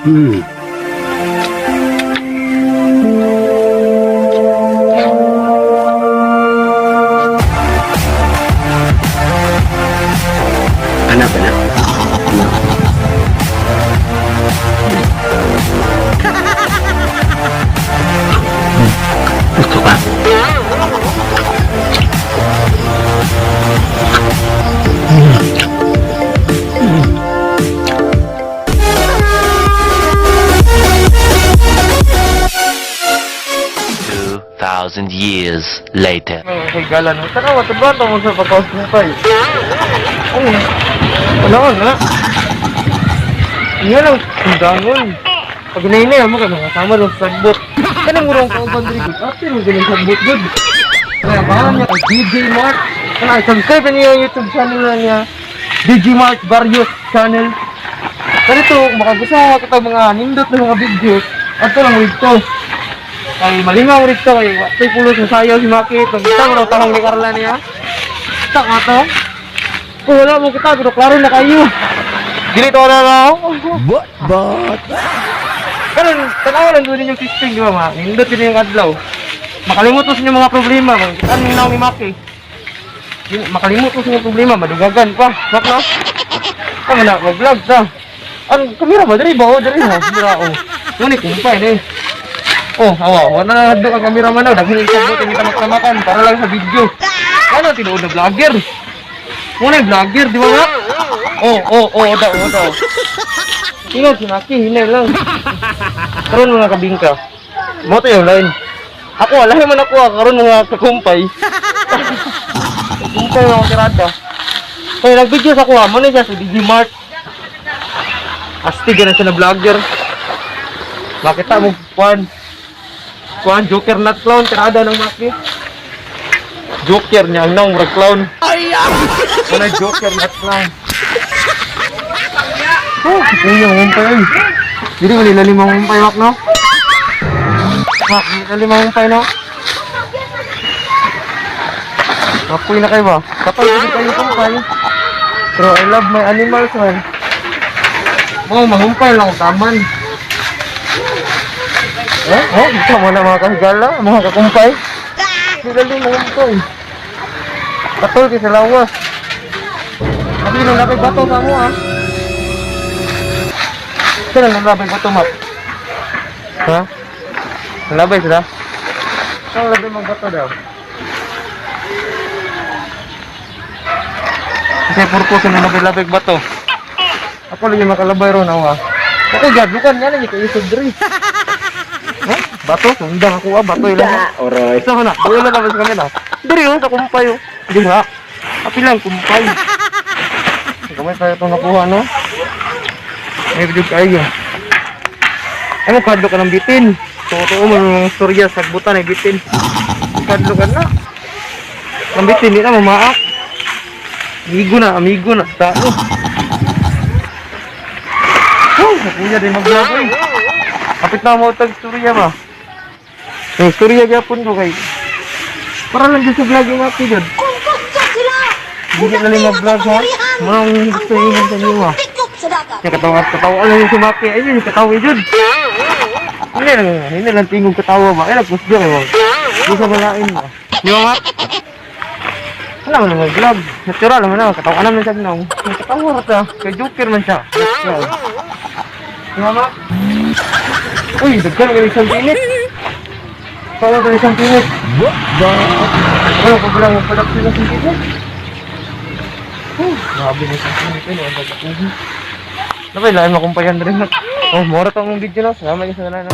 Hmm. Anak, anak. Gusto ka? 2,000 years later. Kay Galan, tanawa, taban mo sa pagkausumpay. Ano? Wala na. Yan ang sundangon. Pag inainay mo ka, nakasama ng sagbot. Kanang murang kauban diri good. After mo ganun sagbot good. Kaya baka niya kay DJ Mark. Kaya subscribe niyo yung YouTube channel na niya. DJ Mark Barrios Channel. Pero ito, makagusawa kita mga nindot na mga videos. At ito lang rito. Ay malingaw rito kay watay pulos sa sayaw si Maki. Pagkita mo raw tahong ni Carla niya. Tak ato. Kung wala mo kita, pero klaro na kayo. Dito na lang. But. Karon, tanawa lang doon yung testing, di ba ma? Nindot din yung adlaw. Makalimot mo sa inyong mga problema. Ano yung naong ni Maki? Makalimot mo sa inyong problema, madugagan pa. Mak na? Tama na, mag-vlog ta. Ano, kamera ba? Dari ba? O, dari mo. Kamera, o. Ngunit, kumpay na eh. Oh, awa, wala na doon ang kamera man daw. Daghang isabot yung kita magkamakan para lang sa video. Ano, tinuod na vlogger? Muna yung vlogger, di ba nga? Daw. Tingnan si Maki, hinay lang. Karoon mga kabingka. Moto yung line. Ako, alahin man ako, karoon mga kakumpay. Kakumpay mga tirada. Kaya nag-video sa kuha, muna siya sa Digimart. Astig na siya na vlogger. Makita mo, Kuan, Joker not clown, tirada ng Maki. Joker niya, ang nang murag clown. Wala Joker not clown. Oh, hindi yung humpay. Hindi mo nila limang humpay, Mak, no? Mak, nila limang humpay, no? Apoy na kayo ba? Kapag hindi kayo humpay. Pero I love my animals, man. Mga mahumpay lang ang taman. Ito mo na mga kahigala, mga kakumpay. Sigali mo humpay. Katol kayo sa lawas. Sabi nang labay bato sa mo, ah. Saan ang labay bato, Mak? Ha? Labay sila? Saan ang labay bato daw? Kasi purpose ng labay bato. Ako lang yung makalabay ron, ah. Ako gadlukan nga lang, ikaisog diri. Bato, sundang ako bato ilang. Alright. Isa ko na, buhay na labas kami na. Dari sa kumpay oh. Hindi nga. Api lang, kumpay. Kamay tayo itong nakuha, no? May video kayo. Ay mo, kadlo ka ng bitin. Totoo mo ng storya, sagbutan ay bitin. Kadlo ka na. Ng bitin, di na mamaak. Amigo na. Tao. Nakuya din mag-vlog eh. Kapit na mo tag storya ba? Yung storya gyapon ko kay para lang dyan sa vlog yung Maki dyan. Hindi na lang mag-vlog ha. Marang gusto yun sa inyo ha. Yung katawa lang yung si Maki. Ayun yung katawa dyan. Hindi lang tingog katawa ba. Ay nagpus dyan eh. Hindi sa malain ba. Di ba Mak? Wala mo lang mag-vlog. Natural naman na. Katawa naman siya nung. Katawa rata. Kay Joker man siya. Di ba Mak? Uy, dagkan ka isang pinit. Paano ka isang pinit? Ano ka bilang ang production ng pinit? Grabe na isang pinit yun. Ang pagkakuhin. Napay, lain makumpayan na rin. Oh, mora tong video na. Salamat yung sa nanan.